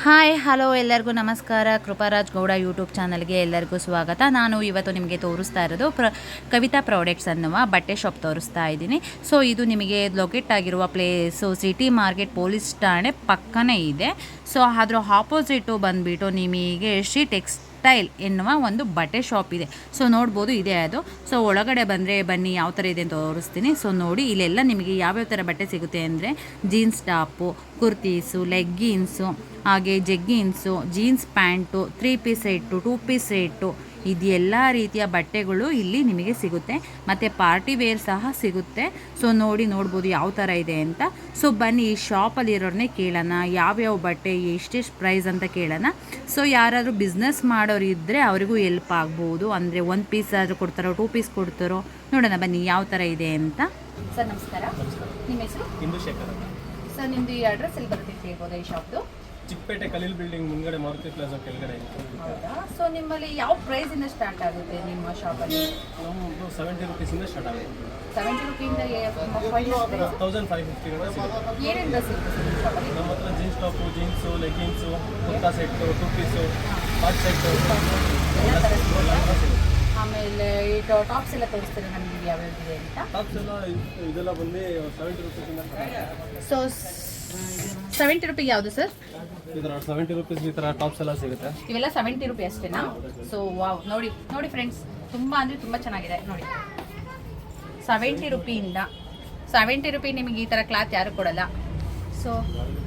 Hi hello ಎಲ್ಲರಿಗೂ ನಮಸ್ಕಾರ. ಕೃಪಾರಾಜ್ Gowda YouTube ಚಾನಲ್ಗೆ ಎಲ್ಲರಿಗೂ ಸ್ವಾಗತ. ನಾನು ಇವತ್ತು ನಿಮಗೆ ತೋರಿಸ್ತಾ ಇರೋದು ಕವಿತಾ ಪ್ರಾಡಕ್ಟ್ಸ್ ಅನ್ನುವ ಬಟ್ಟೆ ಶಾಪ್ ತೋರಿಸ್ತಾ ಇದ್ದೀನಿ. ಸೊ ಇದು ನಿಮಗೆ ಲೊಕೇಟ್ ಆಗಿರುವ ಪ್ಲೇಸು ಸಿಟಿ ಮಾರ್ಕೆಟ್ ಪೊಲೀಸ್ ಠಾಣೆ ಪಕ್ಕನೇ ಇದೆ. ಸೊ ಅದರ ಆಪೋಸಿಟು ಬಂದುಬಿಟ್ಟು ನಿಮಗೆ ಶ್ರೀ ಟೆಕ್ಸ್ಟೈಲ್ ಎನ್ನುವ ಒಂದು ಬಟ್ಟೆ ಶಾಪ್ ಇದೆ. ಸೊ ನೋಡ್ಬೋದು ಇದೆ ಅದು. ಸೊ ಒಳಗಡೆ ಬಂದರೆ ಬನ್ನಿ ಯಾವ ಥರ ಇದೆ ಅಂತ ತೋರಿಸ್ತೀನಿ. ಸೊ ನೋಡಿ ಇಲ್ಲೆಲ್ಲ ನಿಮಗೆ ಯಾವ್ಯಾವ ಥರ ಬಟ್ಟೆ ಸಿಗುತ್ತೆ ಅಂದರೆ ಜೀನ್ಸ್ ಟಾಪು, ಕುರ್ತೀಸು, ಲೆಗ್ಗಿನ್ಸು, ಹಾಗೆ jeggings, jeans pant, 3 piece set, 2 piece set, ಇದೆಲ್ಲ ರೀತಿಯ ಬಟ್ಟೆಗಳು ಇಲ್ಲಿ ನಿಮಗೆ ಸಿಗುತ್ತೆ. ಮತ್ತು ಪಾರ್ಟಿ ವೇರ್ ಸಹ ಸಿಗುತ್ತೆ. ಸೊ ನೋಡ್ಬೋದು ಯಾವ ಥರ ಇದೆ ಅಂತ. ಸೊ ಬನ್ನಿ ಈ ಶಾಪಲ್ಲಿರೋರನ್ನೇ ಕೇಳೋಣ ಯಾವ್ಯಾವ ಬಟ್ಟೆ ಎಷ್ಟೆಷ್ಟು ಪ್ರೈಸ್ ಅಂತ ಕೇಳೋಣ. ಸೊ ಯಾರಾದರೂ ಬಿಸ್ನೆಸ್ ಮಾಡೋರು ಇದ್ದರೆ ಅವರಿಗೂ ಹೆಲ್ಪ್ ಆಗ್ಬೋದು. ಅಂದರೆ 1 ಪೀಸ್ ಆದರೂ ಕೊಡ್ತಾರೋ 2 ಪೀಸ್ ಕೊಡ್ತಾರೋ ನೋಡೋಣ ಬನ್ನಿ ಯಾವ ಥರ ಇದೆ ಅಂತ. ಸರ್ ನಮಸ್ಕಾರ, ನಿಮ್ಮ ಹೆಸರು? ಇಂದುಶೇಖರ್. ಸರ್ ನಿಮ್ಮದು ಈ ಅಡ್ರೆಸ್ ಎಲ್ಲಿ ಬರುತ್ತೆ ಹೇಳ್ಬೋದಾ ಈ ಶಾಪ್ದು? ಚಿಕ್ಕಪೇಟೆ ಕಲೀಲ್ ಬಿಲ್ಡಿಂಗ್ ಮುಂದ್ಗಡೆ ಮಾರುತಿ ಪ್ಲಾಜಾ ಕೆಳಗಡೆ. ಹೌದಾ? ಸೊ ನಿಮ್ಮಲ್ಲಿ ಯಾವ ಪ್ರೈಸಿಂದ ಸ್ಟಾರ್ಟ್ ಆಗುತ್ತೆ ನಿಮ್ಮ ಶಾಪಲ್ಲಿ? ನಮ್ಮದು 70 ರುಪೀಸಿಂದ ಸ್ಟಾರ್ಟ್ ಆಗುತ್ತೆ. 70 ರುಪೀಯಿಂದ 1550 ಏನೇನು ಸಿಗುತ್ತೆ ಸರ್ ನಿಮ್ಮ ಶಾಪಲ್ಲಿ? ನಮ್ಮ ಹತ್ರ jeans top, jeans, leggings, kurta set, 2 piece, hot set ಎಲ್ಲ ಥರ ಸಿಗುತ್ತೆ. ಆಮೇಲೆ ಈ ಟಾಪ್ಸ್ ಎಲ್ಲ ತೋರಿಸ್ತೀರಾ ನಮಗೆ ಯಾವ್ಯಾವ್ದಿದೆ ಅಂತ? ಟಾಪ್ಸ್ ಎಲ್ಲ ಇದೆಲ್ಲ ಬಂದು 70 ರುಪೀಸಿಂದ ಸ್ಟಾರ್ಟ್ ಆಗುತ್ತೆ. ಸೊ 70 ರುಪೀಗೆ ಯಾವುದು ಸರ್? ಈ ಥರ 70 ರುಪೀಸ್ ಈ ಥರ ಟಾಪ್ಸ್ ಎಲ್ಲ ಸಿಗುತ್ತೆ. ಇವೆಲ್ಲ 70 ರುಪೀ ಅಷ್ಟೇನಾ? ಸೊ ವಾವ್, ನೋಡಿ ಫ್ರೆಂಡ್ಸ್, ತುಂಬ ಅಂದರೆ ತುಂಬ ಚೆನ್ನಾಗಿದೆ ನೋಡಿ. 70 ರುಪಿಯಿಂದ 70 ರುಪಿ ನಿಮಗೆ ಈ ಥರ ಕ್ಲಾತ್ ಯಾರು ಕೊಡಲ್ಲ. ಸೊ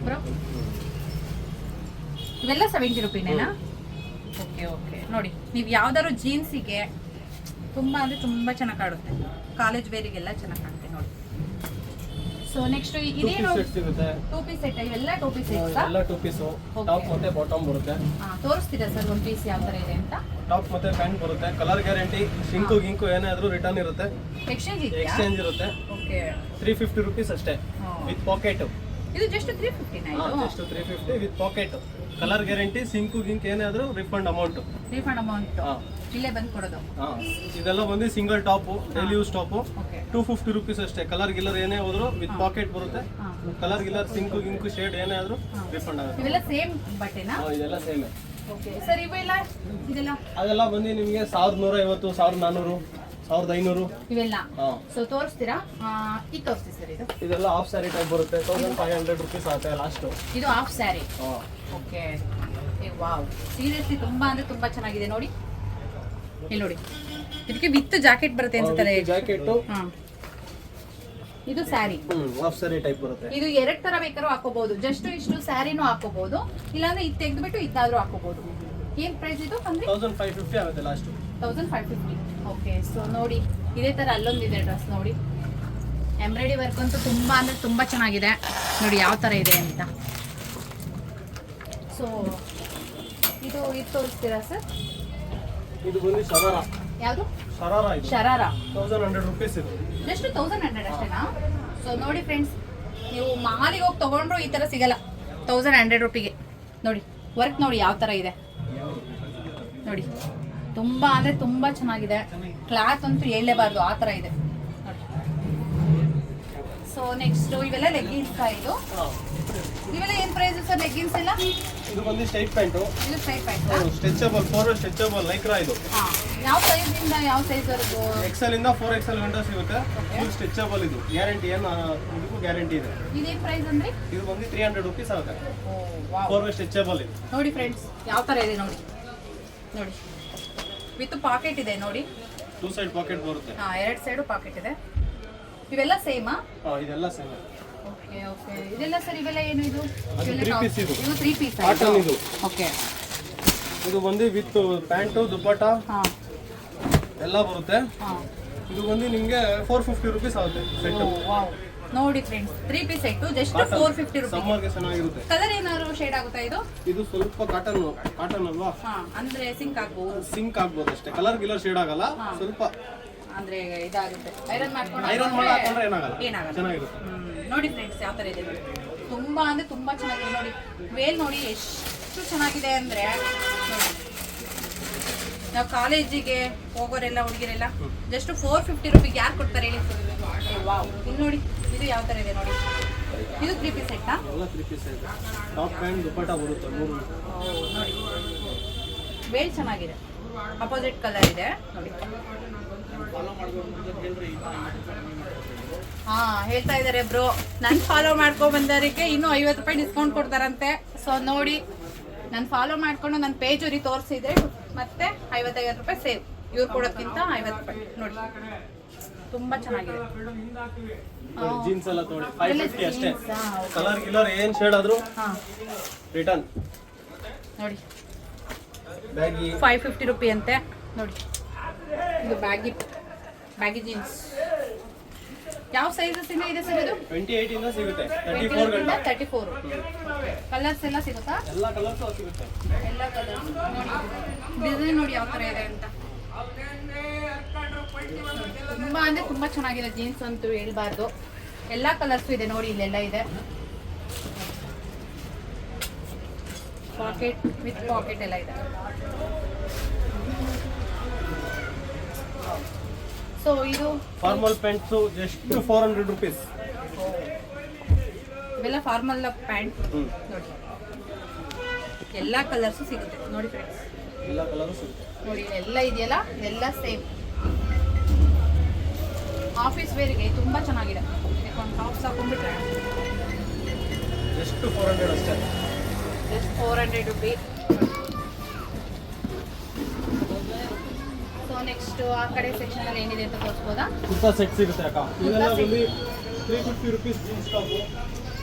ಬ್ರೋ ಇವೆಲ್ಲ 70 ರುಪಿನೇನಾ? ಓಕೆ ನೋಡಿ, ನೀವು ಯಾವ್ದಾದ್ರು ಜೀನ್ಸಿಗೆ ತುಂಬ ಅಂದರೆ ತುಂಬ ಚೆನ್ನಾಗಿ ಕಾಣುತ್ತೆ. ಕಾಲೇಜ್ ವೇರಿಗೆಲ್ಲ ಚೆನ್ನಾಗಿ ಕಾಣುತ್ತೆ ನೋಡಿ. ಸೊ ನೆಕ್ಸ್ಟ್ ಇದೇನು? 2 ಪೀಸ್ ಸೆಟ್. ಇವೆಲ್ಲ 2 ಪೀಸ್ ಸೆಟ್. ಎಲ್ಲ 2 ಪೀಸು, ಟಾಪ್ ಮತ್ತೆ ಬಾಟಮ್ ಬರುತ್ತೆ. ತೋರಿಸ್ತೀರಾ ಸರ್ 1 ಪೀಸ್ ಯಾವ ಥರ ಇದೆ ಅಂತ? ಟಾಪ್ ಮತ್ತೆ ಪ್ಯಾಂಟ್ ಬರುತ್ತೆ. ಕಲರ್ ಗ್ಯಾರಂಟಿ, ಶಿಂಕು ಗಿಂಕು ಏನಾದರೂ ರಿಟರ್ನ್ ಇರುತ್ತೆ. ಎಕ್ಸ್ಚೇಂಜ್ ಇರುತ್ತೆ. ಓಕೆ, 350 ರುಪೀಸ್ ಅಷ್ಟೇ ವಿತ್ ಪಾಕೆಟ್. ಇದು ಜಸ್ಟ್ 350 ನಾ? Just 350 with pocket. Colour guarantee, ಸಿಂಕು ಗಿಂಕ್ ಏನಾದರೂ ರಿಫಂಡ್ ಅಮೌಂಟ್ ಇಲ್ಲೇ ಬಂದು ಕೊಡೋದು. ಇದೆಲ್ಲ ಬಂದು single top, daily use top, okay, 250 rupees ಅಷ್ಟೇ. ಕಲರ್ ಗಿಲ್ಲರ್ ಏನೇ ಹೋದ್ರು ವಿತ್ ಪಾಕೆಟ್ ಬರುತ್ತೆ. ಕಲರ್ ಗಿಲ್ಲರ್, ಸಿಂಕು ಗಿಂಕು ಶೇಡ್ ಏನೇ ಆದ್ರೂ ರಿಫಂಡ್ ಆಗುತ್ತೆ. ಇವೆಲ್ಲ ಸೇಮ್ ಬಟ್ಟೆನಾ? ಇದೆಲ್ಲ ಸೇಮ್. ಓಕೆ ಸರ್, ಇದೆಲ್ಲ ಅದೆಲ್ಲ ಬಂದು ನಿಮಗೆ 1150, 1400, 1500 ಇವೆಲ್ಲ. ಸೊ ತೋರಿಸ್ತೀರಾ? ಈಗ ತೋರಿಸ್ತೀವಿ ಸರ್. ಇದೆಲ್ಲ ಹಾಫ್ ಸ್ಯಾರಿ ಟೈಪ್ ಬರುತ್ತೆ. 1500 ರುಪೀಸ್ ಆಗುತ್ತೆ ಲಾಸ್ಟ್. ಇದು half sari. Okay, wow, seriously ತುಂಬಾ ಅಂದ್ರೆ ತುಂಬಾ ಚೆನ್ನಾಗಿದೆ ನೋಡಿ. ಇಲ್ಲಿ ನೋಡಿ, ಇದಕ್ಕೆ ವಿತ್ ಜಾಕೆಟ್ ಬರುತ್ತೆ ಅನ್ಸುತ್ತೆ. ಜಾಕೆಟ್, ಇದು ಸ್ಯಾರಿ, ಹಾಫ್ ಸ್ಯಾರಿ ಟೈಪ್ ಬರುತ್ತೆ. ಇದು 2 ತರ ಬೇಕಾದ್ರೂ ಹಾಕೋಬಹುದು. ಜಸ್ಟ್ ಇಷ್ಟು ಸ್ಯಾರಿನೂ ಹಾಕೋಬಹುದು, ಇಲ್ಲಾಂದ್ರೆ ಇದು ತೆಗೆದ್ಬಿಟ್ಟು ಇದಾದ್ರೂ ಹಾಕೋಬಹುದು. ಏನ್ ಪ್ರೈಸ್ ಇದು ಅಂದ್ರೆ? 1550 ಆಗುತ್ತೆ ಲಾಸ್ಟ್. 1550. ಓಕೆ, ಸೊ ನೋಡಿ ಇದೇ ತರ ಅಲ್ಲೊಂದಿದೆ ಡ್ರೆಸ್ ನೋಡಿ. ಎಂಬ್ರಾಯ್ಡಿ ವರ್ಕ್ ಅಂತೂ ತುಂಬಾ ಅಂದ್ರೆ ತುಂಬಾ ಚೆನ್ನಾಗಿದೆ ನೋಡಿ ಯಾವ ತರ ಇದೆ ಅಂತ. ಸೊ ಇದು ತೋರಿಸ್ತೀರಾ ಸರ್? ಇದು ಬಂದು ಶರಾರಾ. ಯಾವುದು ಶರಾರಾ? ಇದು ಶರಾರಾ 1100 ರುಪೀಸ್. ಇದು ಜಸ್ಟ್ 1100 ಅಷ್ಟೇನಾ? ಸೊ ನೋಡಿ ಫ್ರೆಂಡ್ಸ್, ನೀವು ಮಾಲಿಗೆ ಹೋಗಿ ತಗೊಂಡ್ರು ಈ ತರ ಸಿಗಲ್ಲ 1100 ರುಪಿಗೆ. ನೋಡಿ ವರ್ಕ್ ನೋಡಿ ಯಾವ ತರ ಇದೆ ನೋಡಿ. ತುಂಬಾ ಅಂದ್ರೆ ತುಂಬಾ ಚೆನ್ನಾಗಿದೆ. ಕ್ಲಾತ್ ಅಂತೂ ಹೇಳಲೇಬಾರ್ದು ಆ ತರ ಇದೆ. ಸೊ ನೆಕ್ಸ್ಟ್ ಇವೆಲ್ಲ ಲೆಗ್ಗಿನ್ಸ್. ಇವೆಲ್ಲ ಏನ್ ಪ್ರೈಸ್ ಸರ್ ಲೆಗ್ಗಿನ್ಸ್ ಎಲ್ಲ? ಇದು ಬಂದು ಸ್ಟ್ರೈಟ್ ಪ್ಯಾಂಟ್. ಇದು straight pant, stretchable, 4 stretchable Lycra. ಇದು ಯಾವ ಸೈಜ್ ಇಂದ ಯಾವ ಸೈಜ್ ವರೆಗೂ? XL ಇಂದ 4XL ಗಂಟ ಸಿಗುತ್ತೆ. ಇದು ಸ್ಟ್ರೆಚಬಲ್. ಇದು ಗ್ಯಾರಂಟಿ, ಏನು ಇದಕ್ಕೂ ಗ್ಯಾರಂಟಿ ಇದೆ. ಇದೇನ್ ಪ್ರೈಸ್ ಅಂದ್ರೆ? ಇದು ಬಂದು 300 ರುಪೀಸ್ ಆಗುತ್ತೆ. ಓ ವಾವ್, 4 ಸ್ಟ್ರೆಚಬಲ್. ಇದು ನೋಡಿ ಫ್ರೆಂಡ್ಸ್ ಯಾವ ತರ ಇದೆ ನೋಡಿ. ವಿತ್ ಪಾಕೆಟ್ ಇದೆ ನೋಡಿ. 2 ಸೈಡ್ ಪಾಕೆಟ್ ಬರುತ್ತೆ. 2 ಸೈಡು ಪಾಕೆಟ್ ಇದೆ. ಇವೆಲ್ಲ ಸೇಮಾ? ಇದೆಲ್ಲ ಸೇಮ್. ಓಕೆ, ಇದೆಲ್ಲ ಸರ್ ಇವೆಲ್ಲ ಏನು? ಇದು 3 ಪೀಸ್. ಇದು 3 ಪೀಸ್ ಕಾಟನ್. ಇದು ಓಕೆ, ಇದು ಬಂದು ವಿತ್ ಪ್ಯಾಂಟು, ದುಪ್ಪಟ್ಟ ಎಲ್ಲ ಬರುತ್ತೆ. ಇದು ಬಂದು ನಿಮಗೆ 450 ರುಪೀಸ್ ಆಗುತ್ತೆ ಸೆಟ್. ವಾವ್, ನೋಡಿ friends, 3 piece set just 450 rupees. ಸಮ್ಮರ್ಗೆ ಚೆನ್ನಾಗಿರುತ್ತೆ. ಕಲರ್ ಏನಾದ್ರು ಶೇಡ್ ಆಗುತ್ತಾ ಇದು? ಇದು ಸ್ವಲ್ಪ ಕಾಟನ್ ಅಲ್ವಾ, ಅಂದ್ರೆ ಸಿಂಕ್ ಆಗ್ಬಹುದು. ಸಿಂಕ್ ಆಗ್ಬೋದು ಅಷ್ಟೇ. ಕಲರ್ ಗಿಲ್ಲರ್ ಶೇಡ್ ಆಗಲ್ಲ. ಸ್ವಲ್ಪ ಅಂದ್ರೆ ಇದಾಗುತ್ತೆ. ಐರನ್ ಮಾಡಿ ಹಾಕೊಂಡ್ರೆ ಏನಾಗಲ್ಲ, ಚೆನ್ನಾಗಿರುತ್ತೆ. ನೋಡಿ ಫ್ರೆಂಡ್ಸ್ ಯಾವ ತರ ಇದೆ ನೋಡಿ. ತುಂಬಾ ಅಂದ್ರೆ ತುಂಬಾ ಚೆನ್ನಾಗಿದೆ ನೋಡಿ. ವೇಲ್ ನೋಡಿ ಎಷ್ಟು ಚೆನ್ನಾಗಿದೆ ಅಂದ್ರೆ ನೋಡಿ. ನಾವು ಕಾಲೇಜಿಗೆ ಹೋಗೋರೆಲ್ಲ ಹುಡುಗಿರೆಲ್ಲ ಜಸ್ಟ್ 450 ರುಪಿಗೆ ಯಾರು ಕೊಡ್ತಾರೆ ಹೇಳಿ? ವಾವ್, ಇಲ್ಲಿ ನೋಡಿ ಇದು ಯಾವ ತರ ಇದೆ ನೋಡಿ. ಇದು 3 ಪೀಸ್ ಸೆಟ್ಟಾ? ಎಲ್ಲ 3 ಪೀಸ್ ಇದೆ. ಟಾಪ್ ಪ್ಯಾಂಟ್ ದುಪಟ್ಟ ಬರುತ್ತೆ 3. ನೋಡಿ ವೇಲ್ ಚೆನ್ನಾಗಿದೆ, ಅಪೋಸಿಟ್ ಕಲರ್ ಇದೆ ನೋಡಿ. ಹಾ ಹೇಳ್ತಾ ಇದ್ದಾರೆ ಬ್ರೋ, ನನ್ ಫಾಲೋ ಮಾಡ್ಕೊಂಡ್ ಬಂದವರಿಗೆ ಇನ್ನೂ 50 ರೂಪಾಯಿ ಡಿಸ್ಕೌಂಟ್ ಕೊಡ್ತಾರಂತೆ. ಸೊ ನೋಡಿ, ನಾನು ಫಾಲೋ ಮಾಡ್ಕೊಂಡು ನನ್ನ ಪೇಜ್ ಅವ್ರಿಗೆ ತೋರಿಸಿದ್ರೆ ಮತ್ತೆ 55 ರೂಪಾಯಿ ಸೇವ್. ಇವ್ರು ಕೊಡೋಕ್ಕಿಂತ 50 ರೂಪಾಯಿ ನೋಡಿ, ತುಂಬಾ ಚೆನ್ನಾಗಿದೆ. ಜೀನ್ಸ್ ಎಲ್ಲ ತಗೊಳ್ಳಿ 550 ಅಷ್ಟೇ. ಕಲರ್ ಗಿಲರ್ ಏನ್ ಶೇಡ್ ಆದ್ರೂ ರಿಟರ್ನ್. ನೋಡಿ ಬ್ಯಾಗಿ 550 ರೂಪಾಯಿ ಅಂತೆ ನೋಡಿ. ಇದು ಬ್ಯಾಗಿ ಜೀನ್ಸ್ ಯಾವ ಸೈಜಸ್ ಇಂದ ಇದೆ ಸರ್? ಇದು 28 ಇಂದ ಸಿಗುತ್ತೆ 34 ಗಂಟ. 34 ಕಲರ್ಸ್ ಎಲ್ಲ ಸಿಗುತ್ತಾ? ಎಲ್ಲ ಕಲರ್ಸ್ ಸಿಗುತ್ತೆ. ಎಲ್ಲ ಕಲರ್ಸ್ ನೋಡಿ, ಡಿಸೈನ್ ನೋಡಿ ಯಾವ ತರ ಇದೆ ಅಂತ. ತುಂಬಾ ಅಂದ್ರೆ ತುಂಬಾ ಚೆನ್ನಾಗಿದೆ ಜೀನ್ಸ್ ಅಂತೂ ಹೇಳ್ಬಾರ್ದು. ಎಲ್ಲಾ ಕಲರ್ಸ್ ಇದೆ ನೋಡಿ, ಇಲ್ಲೆಲ್ಲ ಇದೆ. ಪಾಕೆಟ್ ವಿತ್ ಪಾಕೆಟ್ ಎಲ್ಲ ಇದೆ. ಸೊ ಇದು ಫಾರ್ಮಲ್ ಪ್ಯಾಂಟ್ಸ್ ಎಷ್ಟು 400 ರೂಪೀಸ್. ಇವೆಲ್ಲ ಫಾರ್ಮಲ್ ಪ್ಯಾಂಟ್ ನೋಡಿ, ಎಲ್ಲಾ ಕಲರ್ಸ್ ಸಿಗುತ್ತೆ ನೋಡಿ ಫ್ರೆಂಡ್ಸ್. ಎಲ್ಲ ಕಲರ್ ಸಿಗುತ್ತೆ ನೋಡಿ, ಎಲ್ಲ ಇದೆಯಲ್ಲ, ಎಲ್ಲ ಸೇಮ್. ಆಫೀಸ್ ವೇರ್ಗೆ ತುಂಬಾ ಚೆನ್ನಾಗಿದೆ. ಒಂದು ಟಾಪ್ಸ್ ಹಾಕೊಂಡ್ಬಿಟ್ರೆ ಎಷ್ಟು 400 ಅಷ್ಟೇ. Just 400 rupee. ಸೊ ನೆಕ್ಸ್ಟ್ ಆ ಕಡೆ ಸೆಕ್ಷನ್ ಅಲ್ಲಿ ಏನಿದೆ ಅಂತ ತೋರಿಸ್ಬೋದಾ? ಕುರ್ತಾ ಸೆಟ್ ಸಿಗುತ್ತೆ ಅಕ್ಕ. ಇದೆಲ್ಲ ಬಂದು 350 ರೂಪೀಸ್ ಜೀನ್ಸ್ ಟಾಪ್.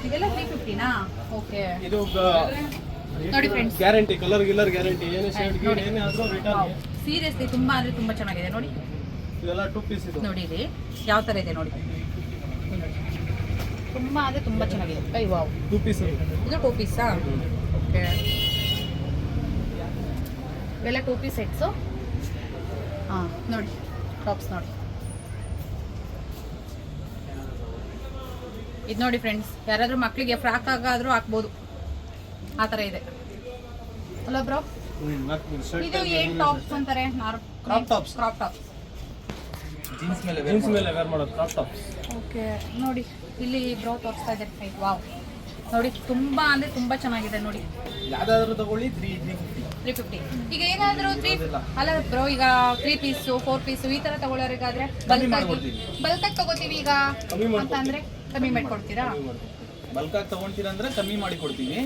ಇದೆಲ್ಲ 350ನಾ? ಓಕೆ. ಇದು ನೋಡಿ ಫ್ರೆಂಡ್ಸ್, ಗ್ಯಾರಂಟಿ, ಕಲರ್ ಗಿಲ್ಲರ್ ಗ್ಯಾರಂಟಿ. ಏನೇ ಶೇಡ್ ಗಿಡ್ ಏನೇ ಆದ್ರೂ ರಿಟರ್ನ್. ಸೀರಿಯಸ್ಲಿ ತುಂಬಾ ಅಂದ್ರೆ ತುಂಬಾ ಚೆನ್ನಾಗಿದೆ ನೋಡಿ. ಇದೆಲ್ಲ 2 ಪೀಸ್ ಇದು. ನೋಡಿ ಇಲ್ಲಿ ಯಾವ ತರ ಇದೆ ನೋಡಿ, ತುಂಬಾ ಅಂದ್ರೆ ತುಂಬಾ ಚೆನ್ನಾಗಿದೆ. ಐ ವಾವ್, 2 ಪೀಸ್ ಇದು 2 ಪೀಸಾ? ಓಕೆ. ಇವೆಲ್ಲ 2 ಪೀಸ್ ಸೆಟ್ಸು. ಹಾಂ ನೋಡಿ ಟಾಪ್ಸ್ ನೋಡಿ. ಇದು ನೋಡಿ ಫ್ರೆಂಡ್ಸ್, ಯಾರಾದರೂ ಮಕ್ಕಳಿಗೆ ಫ್ರಾಕ್ ಆಗಾದರೂ ಹಾಕ್ಬೋದು, ಆ ಥರ ಇದೆ ಅಲ್ಲ ಬ್ರೋ? ಇದು ಏನು ಟಾಪ್ಸ್ ಅಂತಾರೆ? Crop tops. Crop tops jeans ಮೇಲೆ ವೇರ್ ಮಾಡೋದು ಕ್ರಾಪ್ ಟಾಪ್ಸ್. ಓಕೆ. ನೋಡಿ ಇಲ್ಲಿ ಬ್ರೋ ತೋರಿಸ್ತಾ ಇದ್ದಾರೆ. ವಾವ್ ನೋಡಿ, ತುಂಬಾ ಅಂದ್ರೆ ತುಂಬಾ ಚೆನ್ನಾಗಿದೆ ನೋಡಿ. ಯಾವ್ದಾದ್ರು ತಗೊಳ್ಳಿ 350. ಈಗ ಏನಾದರೂ ಅಲ್ಲ ಬ್ರೋ, ಈಗ 3 ಪೀಸು 4 ಪೀಸು ಈ ತರ ತಗೊಳ್ಳೋರಿಗಾದ್ರೆ ಬಲ್ಕಾಗಿ ತಗೋತೀವಿ ಈಗ ಅಂತ ಅಂದ್ರೆ ಕಮ್ಮಿ ಮಾಡ್ಕೊಡ್ತೀರಾ? ಬಲ್ಕಾಗಿ ತಗೊಂತೀರಾ ಅಂದ್ರೆ ಕಮ್ಮಿ ಮಾಡಿ ಕೊಡ್ತೀವಿ.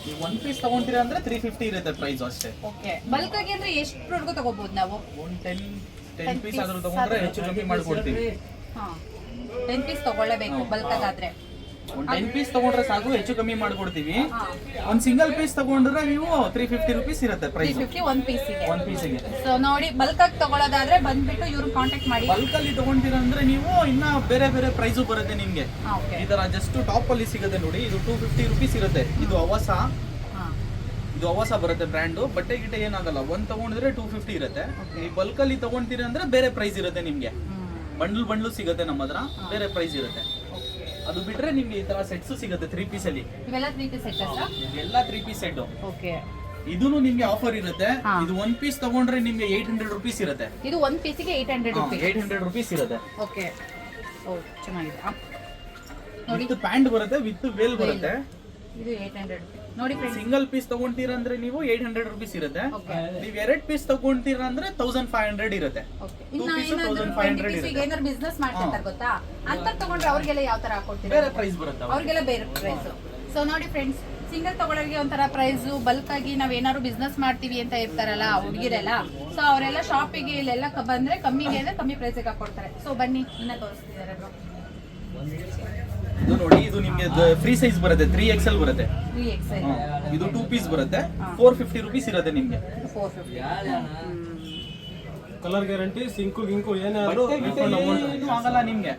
ನೀವು 1 ಪೀಸ್ ತಗೊಂತೀರಾ ಅಂದ್ರೆ 350 ಇರುತ್ತೆ ಪ್ರೈಸ್ ಅಷ್ಟೇ. ಓಕೆ. ಬಲ್ಕಾಗಿ ಅಂದ್ರೆ ಎಷ್ಟರವರೆಗೂ ತಗೋಬಹುದು ನಾವು? 10 ಪೀಸ್ ಆದ್ರೂ ತಗೊಂಡ್ರೆ ಹೆಚ್ಚು ಕಮ್ಮಿ ಮಾಡ್ಕೊಡ್ತೀವಿ. ಹಾ, 10 ಪೀಸ್ ತಗೊಳ್ಳೇಬೇಕು ಬಲ್ಕಾಗಾದ್ರೆ. 10 ಪೀಸ್ ತಗೊಂಡ್ರೆ ಸಾಕು, ಹೆಚ್ಚು ಕಮ್ಮಿ ಮಾಡ್ಕೊಡ್ತೀವಿ. ಒಂದ್ ಸಿಂಗಲ್ ಪೀಸ್ ತಗೊಂಡ್ರೆ ನೀವು 350 ರೂಪೀಸ್ ಇರುತ್ತೆ ಪ್ರೈಸ್. 350 1 ಪೀಸಿಗೆ. 1 ಪೀಸಿಗೆ. ಸೊ ನೋಡಿ, ಬಲ್ಕಾಗಿ ತಗೊಳ್ಳೋದಾದ್ರೆ ಬಂದ್ಬಿಟ್ಟು ಇವ್ರನ್ನ ಕಾಂಟ್ಯಾಕ್ಟ್ ಮಾಡಿ. ಬಲ್ಕ್ ಅಲ್ಲಿ ತಗೊಂತೀರಾ ಅಂದ್ರೆ ನೀವು ಇನ್ನ ಬೇರೆ ಬೇರೆ ಪ್ರೈಸು ಬರುತ್ತೆ ನಿಮ್ಗೆ. ಈ ತರ ಜಸ್ಟ್ ಟಾಪ್ ಅಲ್ಲಿ ಸಿಗುತ್ತೆ ನೋಡಿ, ಇದು 250 ರೂಪೀಸ್ ಇರುತ್ತೆ. ಇದು ಅವಸ, ಇದು ಅವಸ ಬರುತ್ತೆ ಬ್ರ್ಯಾಂಡು. ಬಟ್ಟೆ ಗಿಟ್ಟೆ ಏನಾಗಲ್ಲ. ಒಂದ್ ತಗೊಂಡಿದ್ರೆ 250 ಇರುತ್ತೆ. ಈ ಬಲ್ಕ್ ಅಲ್ಲಿ ತಗೊಂತೀರಾ ಅಂದ್ರೆ ಬೇರೆ ಪ್ರೈಸ್ ಇರುತ್ತೆ ನಿಮ್ಗೆ. ಬಂಡ್ಲು ಸಿಗುತ್ತೆ ನಮ್ಮ ಹತ್ರ, ಬೇರೆ ಪ್ರೈಸ್ ಇರುತ್ತೆ. ಅದು ಬಿಟ್ರೆ ನಿಮ್ಗೆ ಈ ತರ ಸೆಟ್ಸ್ ಸಿಗುತ್ತೆ 3 ಪೀಸ್ ಅಲ್ಲಿ. ಇವೆಲ್ಲ 3 ಪೀಸ್ ಸೆಟ್ ಅಲ್ಲ? ಇದೆಲ್ಲ 3 ಪೀಸ್ ಸೆಟ್. ಓಕೆ. ಇದೂನು ನಿಮ್ಗೆ ಆಫರ್ ಇರುತ್ತೆ. ಇದು 1 ಪೀಸ್ ತಗೊಂಡ್ರೆ ನಿಮ್ಗೆ 800 ರೂಪೀಸ್ ಇರುತ್ತೆ. ಇದು 1 ಪೀಸಿಗೆ 800 ರೂಪೀಸ್. 800 ರೂಪೀಸ್ ಇರುತ್ತೆ. ಓಕೆ. ಓ ಚೆನ್ನಾಗಿದೆ ನೋಡಿ. ವಿತ್ ಪ್ಯಾಂಟ್ ಬರುತ್ತೆ, ವಿತ್ ವೇಲ್ ಬರುತ್ತೆ. ಇದು 800 ರೂಪೀಸ್ ನೋಡಿ ಫ್ರೆಂಡ್ಸ್. ಸಿಂಗಲ್ ಪೀಸ್ ತಗೊಂತೀರಾ ಅಂದ್ರೆ ನೀವು 800 ರೂಪೀಸ್ ಇರುತ್ತೆ. ನೀವು 2 ಪೀಸ್ ತಗೊಂತೀರಾ ಅಂದ್ರೆ 1500 ಇರುತ್ತೆ. ಏನಾದ್ರು ಬಿಸ್ನೆಸ್ ಮಾಡ್ತಿರ್ತಾರೆ ಗೊತ್ತಾ, ಅಂತ ತಗೊಂಡ್ರೆ ಅವ್ರಿಗೆಲ್ಲ ಯಾವ ತರ ಹಾಕೊಡ್ತೀರಾ? ಬೇರೆ ಪ್ರೈಸ್ ಬರುತ್ತೆ, ಅವ್ರಿಗೆಲ್ಲ ಬೇರೆ ಪ್ರೈಸ್. ಸೊ ನೋಡಿ ಫ್ರೆಂಡ್ಸ್, ಸಿಂಗಲ್ ತಗೊಳ್ಳೋರಿಗೆ ಒಂಥರ ಪ್ರೈಸು, ಬಲ್ಕ್ ಆಗಿ ನಾವ್ ಏನಾದ್ರು ಬಿಸ್ನೆಸ್ ಮಾಡ್ತೀವಿ ಅಂತ ಇರ್ತಾರಲ್ಲ ಹುಡುಗಿರೆಲ್ಲ, ಸೊ ಅವರೆಲ್ಲ ಶಾಪಿಗೆ ಇಲ್ಲೆಲ್ಲ ಬಂದ್ರೆ ಕಮ್ಮಿಗೆ ಅಂದ್ರೆ ಕಮ್ಮಿ ಪ್ರೈಸಿಗೆ ಹಾಕೊಡ್ತಾರೆ. ಸೊ ಬನ್ನಿ, ಇನ್ನ ತೋರಿಸ್ತಿದ್ದಾರೆ ಬ್ರೋ. ಇದು ನೋಡಿ, ಇದು ನಿಮ್ಗೆ ಫ್ರೀ ಸೈಜ್ ಬರುತ್ತೆ, 3XL ಬರುತ್ತೆ. 3XL. ಇದು 2 ಪೀಸ್ ಬರುತ್ತೆ, 450 ರೂಪೀಸ್ ಇರುತ್ತೆ ನಿಮ್ಗೆ. 450. ಕಲರ್ ಗ್ಯಾರಂಟಿ, ಸಿಂಕು ಗಿಂಕು ಏನಾದ್ರು ಆಗಲ್ಲ ನಿಮ್ಗೆ.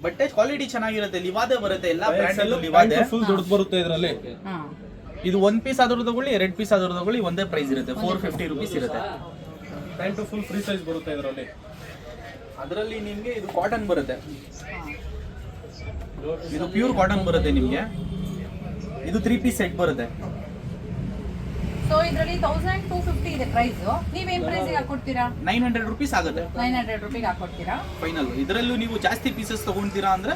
ಬಟ್ಟೆ ಕ್ವಾಲಿಟಿ ಚೆನ್ನಾಗಿರುತ್ತೆ, ಲಿವಾದೆ ಬರುತ್ತೆ. ಎಲ್ಲ ಬ್ರ್ಯಾಂಡ್ ಲಿವಾದೆ ಫುಲ್ ದೊಡ್ಡ ಬರುತ್ತೆ ಇದರಲ್ಲಿ. ಇದು 1 ಪೀಸ್ ಆದ್ರೂ ತಗೊಳ್ಳಿ, 2 ಪೀಸ್ ಆದ್ರೂ ತಗೊಳ್ಳಿ, ಒಂದೇ ಪ್ರೈಸ್ ಇರುತ್ತೆ. 450 ರೂಪೀಸ್ ಇರುತ್ತೆ. ಪ್ಯಾಂಟ್ ಫುಲ್ ಫ್ರೀ ಸೈಜ್ ಬರುತ್ತೆ ಇದರಲ್ಲಿ. ಅದರಲ್ಲಿ ನಿಮ್ಗೆ ಇದು ಕಾಟನ್ ಬರುತ್ತೆ. ಇದು ಪ್ಯೂರ್ ಕಾಟನ್ ಬರುತ್ತೆ ನಿಮ್ಗೆ. ಇದು 3 ಪೀಸ್ ಸೆಟ್ ಬರುತ್ತೆ. ಸೊ ಇದರಲ್ಲಿ 1250 ಇದೆ ಪ್ರೈಸ್. ನೀವೇನ್ ಪ್ರೈಸಿಗೆ ಹಾಕೊಡ್ತೀರಾ? 900 rupees ಆಗುತ್ತೆ 900 ರೂಪಿಗೆ ಹಾಕೊಡ್ತೀರಾ ಫೈನಲ್. ಇದರಲ್ಲೂ ನೀವು ಜಾಸ್ತಿ ಪೀಸಸ್ ತಗೊಂತೀರಾ ಅಂದ್ರೆ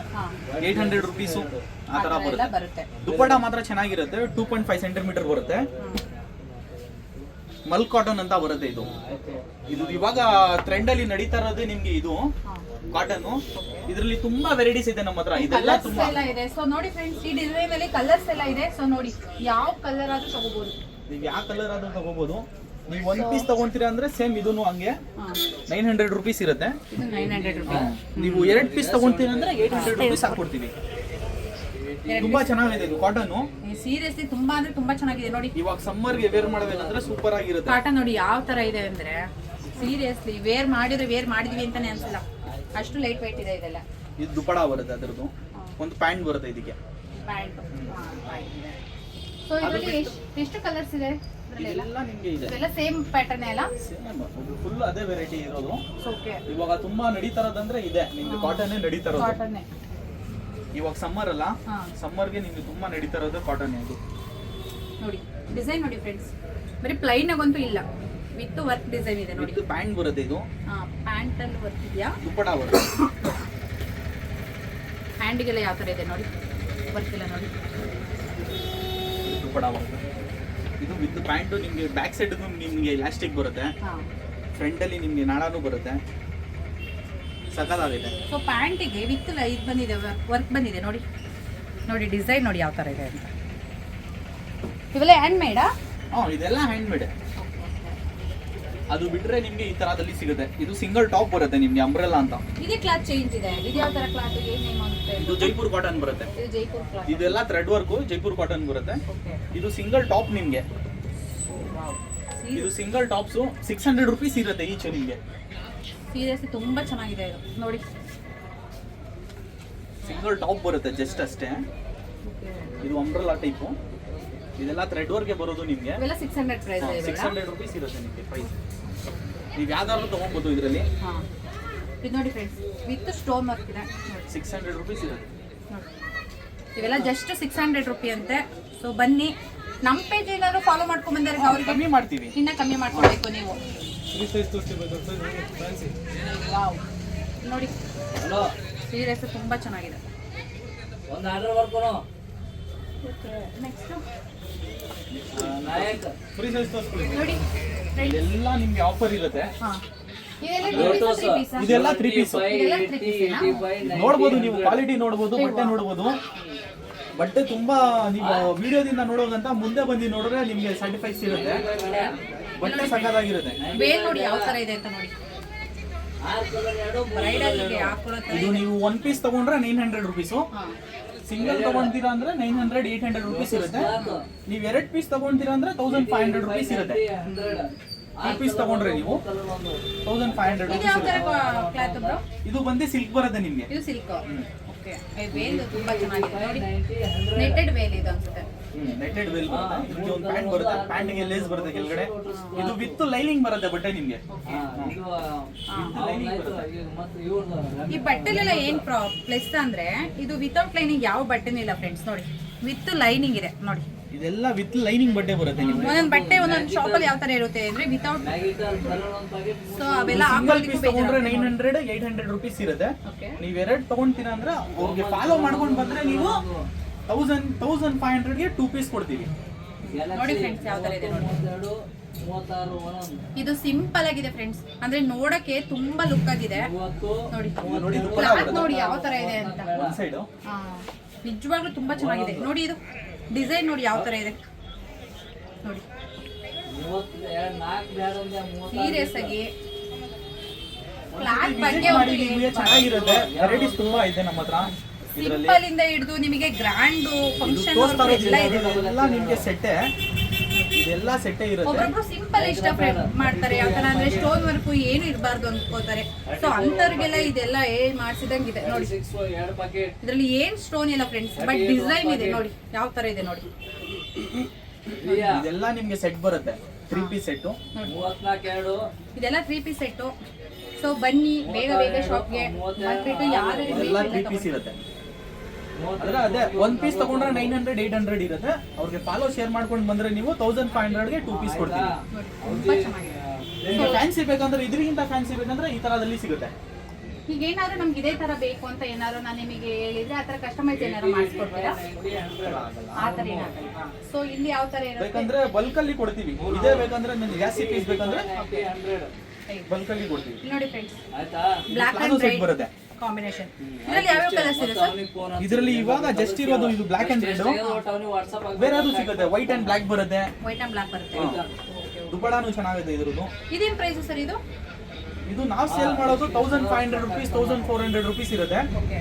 800 rupees ಆ ತರ ಎಲ್ಲ ಬರುತ್ತೆ. ಬರುತ್ತೆ. ದುಪ್ಪಟ ಮಾತ್ರ ಚೆನ್ನಾಗಿರುತ್ತೆ, 2.5 centimeter ಬರುತ್ತೆ. ಮಲ್ ಕಾಟನ್ ಅಂತ ಬರುತ್ತೆ ಇದು. ಇದು ಇವಾಗ ಟ್ರೆಂಡ್ ಅಲ್ಲಿ ನಡೀತಾ ಇರೋದೇ ನಿಮ್ಗೆ ಇದು ಕಾಟನ್. ಇದರಲ್ಲಿ ತುಂಬಾ ವೆರೈಟೀಸ್ ಇದೆ ನಮ್ಮ ಹತ್ರ. ಇದೆಲ್ಲ ಕಲರ್ಸ್ ತುಂಬಾ ಎಲ್ಲ ಇದೆ. ಸೊ ನೋಡಿ ಫ್ರೆಂಡ್ಸ್, ಈ ಡಿಸೈನ್ ಅಲ್ಲಿ ಕಲರ್ಸ್ ಎಲ್ಲ ಇದೆ. ಸೊ ನೋಡಿ ಯಾವ ಕಲರ್ ಆದ್ರೂ ತಗೋಬಹುದು. ನೀವು ಯಾವ ಕಲರ್ ಆದ್ರೂ ತಗೋಬಹುದು. ನೀವು ಒಂದ್ ಪೀಸ್ ತಗೊಂತೀರಾ ಅಂದ್ರೆ ಸೇಮ್ ಇದನ್ನು ಹಂಗೆ 900 rupees ಇರುತ್ತೆ. ಇದು 900 ರೂಪಾಯಿ. ನೀವು 2 ಪೀಸ್ ತಗೊಂತೀರಾ ಅಂದ್ರೆ 800 rupees ಹಾಕೊಡ್ತೀವಿ. ತುಂಬಾ ಚೆನ್ನಾಗಿದೆ ಇದು ಕಾಟನ್. ಸೀರಿಯಸ್ಲಿ ತುಂಬಾ ಅಂದ್ರೆ ತುಂಬಾ ಚೆನ್ನಾಗಿದೆ ನೋಡಿ. ಇವಾಗ ಸಮ್ಮರ್ ಗೆ ವೇರ್ ಮಾಡಬೇಕಂದ್ರೆ ಸೂಪರ್ ಆಗಿರುತ್ತೆ. ಕಾಟನ್ ನೋಡಿ ಯಾವ ತರ ಇದೆ ಅಂದ್ರೆ ಸೀರಿಯಸ್ಲಿ ವೇರ್ ಮಾಡಿದ್ವಿ ಅಂತಾನೆ ಅನ್ಸಲ್ಲ, ಅಷ್ಟು ಲೈಟ್ weight ಇದೆ ಇದೆಲ್ಲ. ಇದು ದುಪ್ಪಡ ಬರುತ್ತೆ, ಅದರದ್ದು ಒಂದು ಪ್ಯಾಂಟ್ ಬರುತ್ತೆ ಇದಕ್ಕೆ. ಪ್ಯಾಂಟ್. ಸೊ ಇದರಲ್ಲಿ ಎಷ್ಟು ಕಲರ್ಸ್ ಇದೆ? ಎಲ್ಲ ನಿಮ್ಗೆ ಇದೆ. ಇದೆಲ್ಲ ಸೇಮ್ ಪ್ಯಾಟರ್ನ್ ಎಲ್ಲ. ಫುಲ್ ಅದೇ ವೆರೈಟಿ ಇರೋದು. ಓಕೆ. ಇವಾಗ ತುಂಬಾ ನಡೀತಾ ಇರೋದಂದ್ರೆ ಇದೆ ನಿಮ್ಗೆ ಕಾಟನ್ ನಡೀತಾ ಇರೋದು. ಕಾಟನ್. ಇವಾಗ ಸಮ್ಮರ್ ಅಲ್ಲ, ಸಮ್ಮರ್ಗೆ ನಿಮ್ಗೆ ತುಂಬಾ ನಡೀತಾ ಇರೋದು ಕಾಟನ್. ಇದು ನೋಡಿ ಡಿಸೈನ್ ನೋಡಿ ಫ್ರೆಂಡ್ಸ್, ಬರೀ ಪ್ಲೈನ್ ಆಗಂತೂ ಇಲ್ಲ, ವಿತ್ ವರ್ಕ್ ಡಿಸೈನ್ ಇದೆ ನೋಡಿ. ಇದು ಪ್ಯಾಂಟ್ ಬರುತ್ತೆ. ಇದು ಪ್ಯಾಂಟ್ ಅಲ್ಲಿ ವರ್ಕ್ ಇದೆಯಾ? ದುಪ್ಪಟ ಬರುತ್ತೆ. ಹ್ಯಾಂಡಿಗೆಲ್ಲ ಯಾವ ತರ ಇದೆ ನೋಡಿ, ವರ್ಕ್ ಎಲ್ಲ ನೋಡಿ. ದುಪ್ಪಟ ಬರುತ್ತೆ. ಇದು ವಿತ್ ಪ್ಯಾಂಟ್ ನಿಮ್ಗೆ ಬ್ಯಾಕ್ ಸೈಡ್ ನಿಮ್ಗೆ ಎಲಾಸ್ಟಿಕ್ ಬರುತ್ತೆ, ಫ್ರಂಟ್ ಅಲ್ಲಿ ನಿಮ್ಗೆ ನಾಳಾನು ಬರುತ್ತೆ. ಸಕಲಾಗಿದೆ. ಸೊ ಪ್ಯಾಂಟಿಗೆ ವಿತ್ ಇದು ಬಂದಿದೆ, ವರ್ಕ್ ಬಂದಿದೆ ನೋಡಿ. ನೋಡಿ ಡಿಸೈನ್ ನೋಡಿ ಯಾವ ತರ ಇದೆ ಅಂತ. ಇವೆಲ್ಲ ಹ್ಯಾಂಡ್ ಮೇಡಾ? ಇದೆಲ್ಲ ಹ್ಯಾಂಡ್ ಮೇಡ್. ಅದು ಬಿಟ್ರೆ ನಿಮ್ಗೆ ಈ ತರದಲ್ಲಿ ಸಿಗುತ್ತೆ. ಇದು ಸಿಂಗಲ್ ಟಾಪ್ ಬರುತ್ತೆ ನಿಮ್ಗೆ, ಅಂಬ್ರೆಲಾ ಅಂತ. ಇದೇ ಕ್ಲಾತ್ ಚೇಂಜ್ ಇದೆ. ಇದು ಯಾವ ತರ ಕ್ಲಾತ್? ಏನ್ ನೇಮ್ ಅಂತ? ಇದು ಜೈಪುರ್ ಕಾಟನ್ ಬರುತ್ತೆ. ಇದು ಜೈಪುರ್ ಕ್ಲಾತ್. ಇದೆಲ್ಲ ಥ್ರೆಡ್ ವರ್ಕ್ ಜೈಪುರ್ ಕಾಟನ್ ಬರುತ್ತೆ. ಓಕೆ. ಇದು ಸಿಂಗಲ್ ಟಾಪ್ ನಿಮ್ಗೆ. ವಾವ್. ಇದು ಸಿಂಗಲ್ ಟಾಪ್ಸ್ 600 rupees ಇರುತ್ತೆ ಈಚ್ ನಿಮ್ಗೆ. ಸೀರಿಯಸ್ಲಿ ತುಂಬಾ ಚೆನ್ನಾಗಿದೆ ಇದು ನೋಡಿ. ಸಿಂಗಲ್ ಟಾಪ್ ಬರುತ್ತೆ ಜಸ್ಟ್ ಅಷ್ಟೇ. ಇದು ಅಂಬ್ರೆಲಾ ಟೈಪು. ಇದೆಲ್ಲ ಥ್ರೆಡ್ ವರ್ಕ್ಗೆ ಬರೋದು ನಿಮ್ಗೆ. ಇವೆಲ್ಲ 600 ಪ್ರೈಸ್ ಇದೆ. 600 rupees ಇರುತ್ತೆ ನಿಮಗೆ ಪ್ರೈಸ್. ನೀವು ಯಾವ್ದಾದ್ರು ತಗೋಬಹುದು ಇದರಲ್ಲಿ. ಇದು ನೋಡಿ ಫ್ರೆಂಡ್ಸ್, ವಿತ್ ಸ್ಟೋನ್ ವರ್ಕ್ ಇದೆ ನೋಡಿ. 600 rupees ಇರುತ್ತೆ. ಇವೆಲ್ಲ ಜಸ್ಟ್ 600 ರೂಪಾಯಿ ಅಂತೆ. ಸೊ ಬನ್ನಿ, ನಮ್ಮ ಪೇಜ್ ಏನಾದ್ರು ಫಾಲೋ ಮಾಡ್ಕೊಂಡ್ ಬಂದರೆ ಅವ್ರಿಗೆ ಕಮ್ಮಿ ಮಾಡ್ತೀವಿ. ಇನ್ನ ಕಮ್ಮಿ ಮಾಡ್ಕೊಳ್ಬೇಕು ನೀವು. ವಾವ್ ನೋಡಿ, ಸೀರಿಯಸ್ ತುಂಬಾ ಚೆನ್ನಾಗಿದೆ. ಒಂದು ಆರ್ಡರ್ ಮಾಡ್ಕೊಳೋ ನೆಕ್ಸ್ಟ್ ನಾಯಕ್ ಫ್ರೀ ಸೈಜ್ ತೋರಿಸ್ಕೊಳ್ಳಿ. ನೋಡಿ ಇದೆಲ್ಲ ನಿಮ್ಗೆ ಆಫರ್ ಇರುತ್ತೆ. ಇದೆಲ್ಲ ಇದೆಲ್ಲ 3 ಪೀಸ್. ಇದೆಲ್ಲ 3 piece ನೋಡ್ಬೋದು ನೀವು, ಕ್ವಾಲಿಟಿ ನೋಡ್ಬೋದು, ಬಟ್ಟೆ ನೋಡ್ಬೋದು. ಬಟ್ಟೆ ತುಂಬಾ ನೀವು ವಿಡಿಯೋದಿಂದ ನೋಡೋದಂತ ಮುಂದೆ ಬಂದು ನೋಡಿದ್ರೆ ನಿಮ್ಗೆ ಸರ್ಟಿಫೈ ಸಿಗುತ್ತೆ. ಬಟ್ಟೆ ಸಕ್ಕತ್ತಾಗಿರುತ್ತೆ. ಬೇಲ್ ನೋಡಿ ಯಾವ ತರ ಇದೆ ಅಂತ ನೋಡಿ. ಬ್ರೈಡಲ್ ಗೆ ಹಾಕೊಳ್ಳೋ ತರ ಇದು ನೀವು 1 ಪೀಸ್ ತಗೊಂಡ್ರೆ 900 rupees. ಸಿಂಗಲ್ ತಗೊಂತೀರಾ ಅಂದ್ರೆ 900 800 rupees ಇರುತ್ತೆ. ನೀವು 2 ಪೀಸ್ ತಗೊಂತೀರಾ ಅಂದ್ರೆ 1500 rupees ಇರುತ್ತೆ. 2 ಪೀಸ್ ತಗೊಂಡ್ರೆ ನೀವು 1500 ಇದು rupees ಯಾವ ತರ ಇರುತ್ತೆ. Cloth bro? ಇದು ಬಂದು ಸಿಲ್ಕ್ ಬರುತ್ತೆ ನಿಮ್ಗೆ. ಇದು ಸಿಲ್ಕ್. ಓಕೆ. ವೇಲ್ ತುಂಬಾ ಚೆನ್ನಾಗಿದೆ ನೋಡಿ. ನೆಟೆಡ್ ವೇಲ್ ಇದು ಅನ್ಸುತ್ತೆ. ನೆಟೆಡ್ ವೇಲ್ ಬರುತ್ತೆ. ಇದಕ್ಕೆ ಒಂದು ಪ್ಯಾಂಟ್ ಬರುತ್ತೆ, ಪ್ಯಾಂಟ್ ಗೆ ಲೇಸ್ ಬರುತ್ತೆ ಕೆಳಗಡೆ. ಇದು ವಿತ್ ಲೈನಿಂಗ್ ಬರುತ್ತೆ ಬಟ್ಟೆ ನಿಮ್ಗೆ. ಈ ಬಟ್ಟೆಲೆಲ್ಲ ಏನ್ ಪ್ಲಸ್ ಅಂದ್ರೆ ಇದು ವಿತೌಟ್ ಲೈನಿಂಗ್ ಯಾವ ಬಟ್ಟೆನೂ ಇಲ್ಲ ಫ್ರೆಂಡ್ಸ್ ನೋಡಿ. ವಿತ್ ಲೈನಿಂಗ್ ಇದೆ ನೋಡಿ. ಇದೆಲ್ಲ ವಿತ್ ಲೈನಿಂಗ್ ಬಟ್ಟೆ ಬರುತ್ತೆ ನಿಮ್ಗೆ. ಒಂದೊಂದು ಬಟ್ಟೆ ಒಂದೊಂದು ಶಾಪ್ ಅಲ್ಲಿ ಯಾವ ತರ ಇರುತ್ತೆ ಅಂದ್ರೆ ವಿತೌಟ್. ಸೊ ಅವೆಲ್ಲ ಸಿಂಗಲ್ ಪೀಸ್ ತಗೊಂಡ್ರೆ 900 800 rupees ಇರುತ್ತೆ. ನೀವು 2 ತಗೊಂತೀರಾ ಅಂದ್ರೆ ಅವ್ರಿಗೆ ಫಾಲೋ ಮಾಡ್ಕೊಂಡು ಬಂದ್ರೆ ನೀವು 1500 ಗೆ 2 ಪೀಸ್ ಕೊಡ್ತೀವಿ. ನೋಡಿ ಫ್ರೆಂಡ್ಸ್ ಯಾವ ತರ ಇದೆ ನೋಡಿ. ಇದು ಸಿಂಪಲ್ ಆಗಿದೆ ಫ್ರೆಂಡ್ಸ್, ಅಂದ್ರೆ ನೋಡಕ್ಕೆ ತುಂಬಾ ಲುಕ್ ಆಗಿದೆ ನೋಡಿ. ಕ್ಲಾತ್ ನೋಡಿ ಯಾವ ತರ ಇದೆ ಅಂತ. ಒಂದ್ ಸೈಡ್ ನಿಜವಾಗ್ಲೂ ತುಂಬಾ ಚೆನ್ನಾಗಿದೆ ನೋಡಿ. ಇದು ಡಿಸೈನ್ ನೋಡಿ ಯಾವ ತರ ಇದೆ ನೋಡಿ. ಸೀರಿಯಸ್ ಆಗಿ ಕ್ಲಾತ್ ಬಗ್ಗೆ ಚೆನ್ನಾಗಿರುತ್ತೆ. ವೆರೈಟೀಸ್ ತುಂಬಾ ಇದೆ ನಮ್ಮ ಹತ್ರ. ಸಿಂಪಲ್ ಇಂದ ಹಿಡಿದು ನಿಮಗೆ ಗ್ರ್ಯಾಂಡ್ ಫಂಕ್ಷನ್ ಎಲ್ಲ ಇದೆ. ಇದೆಲ್ಲ ನಿಮ್ಗೆ ಸೆಟ್ಟೆ. ಇದೆಲ್ಲ ಸೆಟ್ಟೆ ಇರುತ್ತೆ. ಒಬ್ಬೊಬ್ರು ಸಿಂಪಲ್ ಇಷ್ಟ ಮಾಡ್ತಾರೆ, ಯಾಕಂದ್ರೆ ಅಂದ್ರೆ ಸ್ಟೋನ್ ವರ್ಕ್ ಏನು ಇರಬಾರ್ದು ಅನ್ಕೋತಾರೆ. ಸೊ ಅಂತವ್ರಿಗೆಲ್ಲ ಇದೆಲ್ಲ ಮಾಡ್ಸಿದಂಗಿದೆ ನೋಡಿ. ಇದ್ರಲ್ಲಿ ಏನ್ ಸ್ಟೋನ್ ಇಲ್ಲ ಫ್ರೆಂಡ್ಸ್, ಬಟ್ ಡಿಸೈನ್ ಇದೆ ನೋಡಿ ಯಾವ ತರ ಇದೆ ನೋಡಿ. ಇದೆಲ್ಲ ನಿಮ್ಗೆ ಸೆಟ್ ಬರುತ್ತೆ, 3 ಪೀಸ್ ಸೆಟ್. ಇದೆಲ್ಲ 3 ಪೀಸ್ ಸೆಟ್. ಸೊ ಬನ್ನಿ ಬೇಗ ಬೇಗ ಶಾಪ್ಗೆ ಮಾಡ್ಬಿಟ್ಟು ಯಾರು ಎಲ್ಲ 3 ಪೀಸ್ ಇರುತ್ತೆ. ಅಂದ್ರೆ ಅದೇ ಒಂದ್ ಪೀಸ್ ತಗೊಂಡ್ರೆ 900 800 ಇರುತ್ತೆ. ಅವ್ರಿಗೆ ಫಾಲೋ ಶೇರ್ ಮಾಡ್ಕೊಂಡು ಬಂದ್ರೆ ನೀವು 1500ಗೆ 2 ಪೀಸ್ ಕೊಡ್ತೀವಿ. ನೋಡಿ ತುಂಬಾ ಚೆನ್ನಾಗಿದೆ. ಫ್ಯಾನ್ಸಿ ಬೇಕಂದ್ರೆ ಇದ್ರಿಗಿಂತ ಫ್ಯಾನ್ಸಿ ಬೇಕಂದ್ರೆ ಈ ತರದಲ್ಲಿ ಸಿಗುತ್ತೆ. ಈಗ ಏನಾದ್ರು ನಮ್ಗೆ ಇದೇ ತರ ಬೇಕು ಅಂತ ಏನಾದ್ರು ನಾನು ನಿಮಗೆ ಹೇಳಿದ್ರೆ ಆ ತರ ಕಸ್ಟಮೈಸ್ ಏನಾದ್ರು ಮಾಡಿಸ್ಕೊಡ್ತೀರಾ? ಆ ತರ ಏನಾಗಲ್ಲ. ಸೊ ಇಲ್ಲಿ ಯಾವ ತರ ಇರುತ್ತೆ? ಬೇಕಂದ್ರೆ ಬಲ್ಕ್ ಅಲ್ಲಿ ಕೊಡ್ತೀವಿ. ಇದೇ ಬೇಕಂದ್ರೆ ನಿಮ್ಗೆ ಜಾಸ್ತಿ ಪೀಸ್ ಬೇಕಂದ್ರೆ ಬಲ್ಕ್ ಅಲ್ಲಿ ಕೊಡ್ತೀವಿ. ನೋಡಿ ಫ್ರೆಂಡ್ಸ್, ಆಯ್ತಾ black palazzo and set red ಬರುತ್ತೆ. ಕಾಂಬಿನೇಷನ್. ಇದರಲ್ಲಿ ಯಾವ ಯಾವ ಕಲರ್ಸ್ ಇದೆ ಸರ್? ಇದರಲ್ಲಿ ಇವಾಗ ಜಸ್ಟ್ ಇರೋದು ಇದು ಬ್ಲಾಕ್ ಅಂಡ್ ರೆಡ್. ವಾಟ್ಸ್ಆಪ್ ಬೇರೆ ಅದು ಸಿಗುತ್ತೆ, ವೈಟ್ ಅಂಡ್ ಬ್ಲಾಕ್ ಬರುತ್ತೆ. ವೈಟ್ ಅಂಡ್ ಬ್ಲಾಕ್ ಬರುತ್ತೆ. ದುಪಡಾನು ಚೆನ್ನಾಗಿದೆ ಇದ್ರದ್ದು. ಇದೇನ್ ಪ್ರೈಸ್ ಸರ್ ಇದು? ಇದು ನಾವು ಸೇಲ್ ಮಾಡೋದು 1500 ರುಪೀಸ್ 1400 ರುಪೀಸ್ ಇರುತ್ತೆ. ಓಕೆ.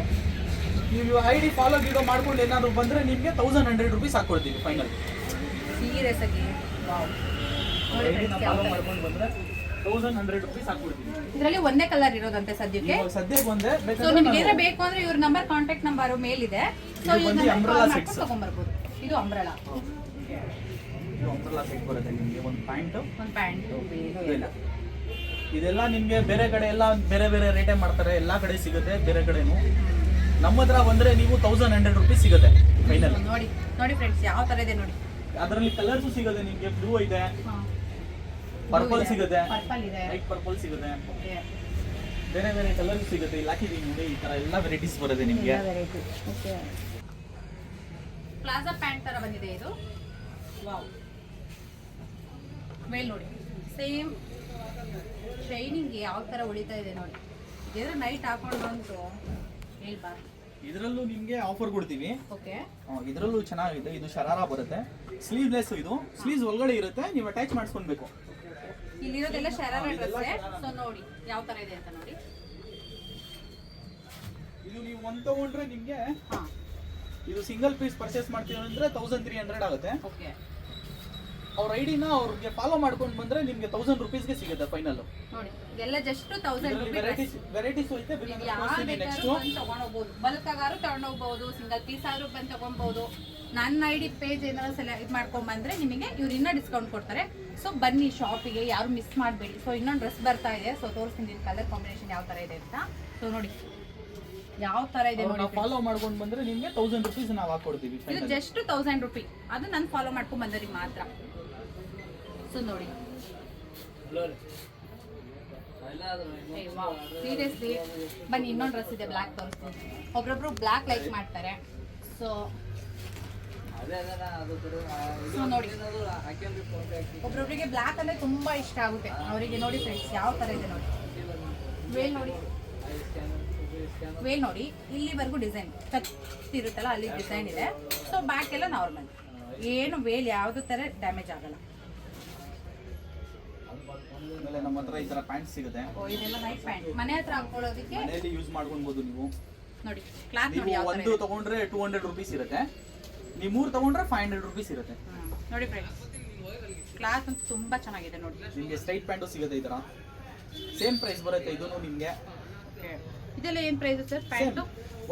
ನೀವು ಐಡಿ ಫಾಲೋ ಗಿಡೋ ಮಾಡ್ಕೊಂಡು ಏನಾದ್ರು ಬಂದ್ರೆ ನಿಮಗೆ 1100 ರುಪೀಸ್ ಹಾಕೊಡ್ತೀವಿ ಫೈನಲ್. ಸೀರಿಯಸ್ ಆಗಿ ವಾವ್. ನೋಡಿ ಐಡಿನ ಫ್ರೆಂಡ್ಸ್, ಯಾವ ಫಾಲೋ ತರ ಮಾಡ್ಕೊಂಡು ಬಂದ್ರೆ 1100 ರುಪೀಸ್ ಹಾಕೊಡ್ತೀವಿ. ಇದರಲ್ಲಿ ಒಂದೇ ಕಲರ್ ಇರೋದಂತೆ ಸದ್ಯಕ್ಕೆ. ಇವಾಗ ಸದ್ಯಕ್ಕೆ ಒಂದೇ ಸೊ ಬೇಕಂದ್ರೆ ನಿಮ್ಗೆ ಏನಾರ ಬೇಕು ಅಂದ್ರೆ ಇವ್ರ ನಂಬರ್ ಕಾಂಟ್ಯಾಕ್ಟ್ ನಂಬರ್ ಮೇಲ್ ಇದೆ. ಸೊ ಇದು ಬಂದು ಇದನ್ನ umbrella ಕಾಲ್ ಮಾಡ್ಕೊಂಡು sets. ತಗೊಂಡ್ಬರ್ಬೋದು. ಇದು ಅಂಬ್ರೆಲಾ. ಅಂಬ್ರೆಲಾ ಸೆಟ್ ಬರುತ್ತೆ ನಿಮಗೆ. ಒಂದು ಪ್ಯಾಂಟ್ ಒಂದು ಪ್ಯಾಂಟ್. ಇದೆಲ್ಲ ನಿಮಗೆ ಬೇರೆ ಕಡೆ ಎಲ್ಲ ಬೇರೆ ಬೇರೆ ರೇಟೇ ಮಾಡ್ತಾರೆ. ಎಲ್ಲಾ ಕಡೆ ಸಿಗುತ್ತೆ ಬೇರೆ ಕಡೆನು. ನಮ್ಮ ಹತ್ರ ಬಂದ್ರೆ ನೀವು 1100 ರುಪೀಸ್ ಸಿಗುತ್ತೆ ಫೈನಲ್. ನೋಡಿ ನೋಡಿ ಫ್ರೆಂಡ್ಸ್, ಯಾವ ತರ ಇದೆ ನೋಡಿ. ಅದರಲ್ಲಿ ಕಲರ್ಸ್ ಸಿಗುತ್ತೆ ನಿಮಗೆ. ಬ್ಲೂ ಇದೆ, ಪರ್ಪಲ್ ಸಿಗುತ್ತೆ, ಪರ್ಪಲ್ ಇದೆ. ಲೈಟ್ ಪರ್ಪಲ್ ಸಿಗುತ್ತೆ, ಓಕೆ. ಬೇರೆ ಬೇರೆ ಕಲರ್ ಸಿಗುತ್ತೆ. ಇಲ್ಲಿ ಹಾಕಿದೀನಿ ನೋಡಿ, ಈ ತರ ಎಲ್ಲ ವೆರೈಟೀಸ್ ಬರುತ್ತೆ ನಿಮಗೆ. ಓಕೆ. ಪ್ಲಾಜಾ ಪ್ಯಾಂಟ್ ತರ ಬಂದಿದೆ ಇದು. ವಾವ್. ಮೇಲ್ ನೋಡಿ, ಸೇಮ್ ಶೈನಿಂಗ್ ಯಾವ ತರ ಉಳಿತಾ ಇದೆ ನೋಡಿ. ಇದ್ರೆ ನೈಟ್ ಹಾಕೊಂಡು ಬಂತು ಹೇಳ್ಬಾ. ಇದರಲ್ಲೂ ನಿಮಗೆ ಆಫರ್ ಕೊಡ್ತೀವಿ. ಓಕೆ. ಇದರಲ್ಲೂ ಚೆನ್ನಾಗಿದೆ. ಇದು ಶರಾರ ಬರುತ್ತೆ, ಸ್ಲೀವ್ಲೆಸ್. ಇದು ಸ್ಲೀವ್ಸ್ ಒಳಗಡೆ ಇರುತ್ತೆ, ನೀವು ಅಟ್ಯಾಚ್ ಮಾಡಿಸ್ಕೊಳ್ಬೇಕು. ಇಲ್ಲಿರೋದೆಲ್ಲ ಶರಾರ ಡ್ರೆಸ್. ಸೊ ನೋಡಿ ಯಾವ ತರ ಇದೆ ಅಂತ ನೋಡಿ. ಇದು ನೀವು ಒಂದು ತಗೊಂಡ್ರೆ ನಿಮಗೆ ಹಾ. ಇದು ಸಿಂಗಲ್ ಪೀಸ್ ಪರ್ಚೇಸ್ ಮಾಡ್ತೀವಿ ಅಂದ್ರೆ 1300 ಆಗುತ್ತೆ. ಓಕೆ. ಅವ್ರ ಐಡಿನ ಅವ್ರಿಗೆ ಫಾಲೋ ಮಾಡ್ಕೊಂಡು ಬಂದ್ರೆ ನಿಮಗೆ 1000 ರುಪೀಸ್ಗೆ ಸಿಗುತ್ತೆ ಫೈನಲ್. ನೋಡಿ ಇದೆಲ್ಲ ಜಸ್ಟ್ 1000 ವೆರೈಟೀಸ್ ರುಪೀಸ್. ವೆರೈಟೀಸ್ ಐತೆ. ನೆಕ್ಸ್ಟ್ ತಗೊಂಡೋಗ್ಬೋದು, ಬಲ್ಕ್ ಆಗಾರು ತಗೊಂಡೋಗ್ಬೋದು, ಸಿಂಗಲ್ ಪೀಸ್ ಆದ್ರೂ ಬಂದು ತಗೊಬಹುದು. ನನ್ನ ಐಡಿ ಪೇಜ್ ಏನಾದ್ರು ಇದು ಮಾಡ್ಕೊಂಡ್ ಬಂದ್ರೆ ನಿಮಗೆ ಇವ್ರು ಇನ್ನೂ ಡಿಸ್ಕೌಂಟ್ ಕೊಡ್ತಾರೆ. ಸೊ ಬನ್ನಿ ಶಾಪಿಗೆ, ಯಾರು ಮಿಸ್ ಮಾಡಬೇಡಿ. ಸೊ ಇನ್ನೊಂದು ಡ್ರೆಸ್ ಬರ್ತಾ ಇದೆ. ಸೊ ತೋರಿಸ್ತೀನಿ ಕಲರ್ ಕಾಂಬಿನೇಷನ್ ಯಾವ ತರ ಇದೆ ಅಂತ. ಸೊ ನೋಡಿ ಯಾವ ತರ ಇದೆ ನೋಡಿ. ಫಾಲೋ ಮಾಡ್ಕೊಂಡು ಬಂದ್ರೆ ನಿಮಗೆ 1000 ರುಪೀಸ್ ನಾವು ಹಾಕೊಡ್ತೀವಿ ಇದು ಫೈನಲ್. Just 1000 rupee. ಅದು ನಾನು ಫಾಲೋ ಮಾಡ್ಕೊಂಡ್ ಬಂದರಿಗೆ ಮಾತ್ರ. ಸೊ ನೋಡಿ ಸೀರಿಯಸ್ಲಿ ಬನ್ನಿ, ಇನ್ನೊಂದು ಡ್ರೆಸ್ ಇದೆ ಬ್ಲ್ಯಾಕ್ ತೋರಿಸ್ತೀನಿ. ಒಬ್ರೊಬ್ರು ಬ್ಲ್ಯಾಕ್ ಲೈಕ್ ಮಾಡ್ತಾರೆ. ಸೊ ನೋಡಿ, ಒಬ್ರೊಬ್ರಿಗೆ ಬ್ಲ್ಯಾಕ್ ಅಂದ್ರೆ ತುಂಬಾ ಇಷ್ಟ ಆಗುತ್ತೆ ಅವರಿಗೆ. ನೋಡಿ ಫ್ರೆಂಡ್ಸ್ ಯಾವ ತರ ಇದೆ ನೋಡಿ. ವೇಲ್ ನೋಡಿ, ವೇಲ್ ನೋಡಿ, ಇಲ್ಲಿವರೆಗೂ ಡಿಸೈನ್ ಕತ್ತಿರುತ್ತಲ್ಲ ಅಲ್ಲಿ ಡಿಸೈನ್ ಇದೆ. ಸೊ ಬ್ಯಾಕ್ ಎಲ್ಲ ನಾರ್ಮಲ್, ಏನು ವೇಲ್ ಯಾವ್ದು ತರ ಡ್ಯಾಮೇಜ್ ಆಗಲ್ಲ. ಆಮೇಲೆ ನಮ್ಮ ಹತ್ರ ಈ ತರ ಪ್ಯಾಂಟ್ ಸಿಗುತ್ತೆ. ಇದೆಲ್ಲ ನೈಟ್ ಪ್ಯಾಂಟ್ ಮನೆ ಹತ್ರ ಹಾಕೊಳ್ಳೋದಕ್ಕೆ ಮನೆಯಲ್ಲಿ ಯೂಸ್ ಮಾಡ್ಕೊಳ್ಬಹುದು ನೀವು. ನೋಡಿ ಕ್ಲಾತ್ ನೋಡಿ ನೀವು ಯಾವ ತರ ಒಂದು ಇದೆ. ತಗೊಂಡ್ರೆ 200 ರುಪೀಸ್ ಇರುತ್ತೆ. ನೀವು 3 ತಗೊಂಡ್ರೆ 500 ರುಪೀಸ್ ಇರುತ್ತೆ. ನೋಡಿ ಫ್ರೆಂಡ್ಸ್, ಕ್ಲಾತ್ ಅಂತೂ ತುಂಬಾ ಚೆನ್ನಾಗಿದೆ ನೋಡಿ. ನಿಮಗೆ ಸ್ಟ್ರೈಟ್ ಪ್ಯಾಂಟು ಸಿಗುತ್ತೆ ಈ ತರ. ಸೇಮ್ ಪ್ರೈಸ್ ಬರುತ್ತೆ ಇದನ್ನು ನಿಮಗೆ. ಇದೆಲ್ಲ ಏನ್ ಪ್ರೈಸ್ ಸರ್ ಪ್ಯಾಂಟು?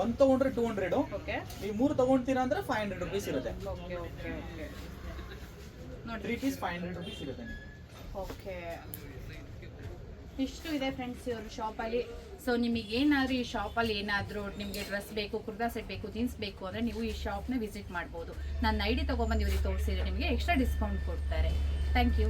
ಒಂದು ತಗೊಂಡ್ರೆ 200. ಓಕೆ. ನೀವು 3 ತಗೊಂಡ್ತೀರಾ ಅಂದ್ರೆ 500 ರುಪೀಸ್ ಇರುತ್ತೆ. Okay okay okay. ನೋಡಿ 3 ಪೀಸ್ 500 ರುಪೀಸ್ ಇರುತ್ತೆ. ಓಕೆ, ಇಷ್ಟು ಇದೆ ಫ್ರೆಂಡ್ಸ್ ಇವ್ರ ಶಾಪಲ್ಲಿ. ಸೊ ನಿಮಗೆ ಏನಾದರೂ ಈ ಶಾಪಲ್ಲಿ ಏನಾದರೂ ನಿಮಗೆ ಡ್ರೆಸ್ ಬೇಕು, ಕುರ್ತಾ ಸೆಟ್ ಬೇಕು, ಜೀನ್ಸ್ ಬೇಕು ಅಂದರೆ ನೀವು ಈ ಶಾಪ್ನ ವಿಸಿಟ್ ಮಾಡ್ಬೋದು. ನನ್ನ ಐಡಿ ತೊಗೊಂಬಂದು ಇವ್ರಿಗೆ ತೋರಿಸಿದ್ರೆ ನಿಮಗೆ ಎಕ್ಸ್ಟ್ರಾ ಡಿಸ್ಕೌಂಟ್ ಕೊಡ್ತಾರೆ. Thank you.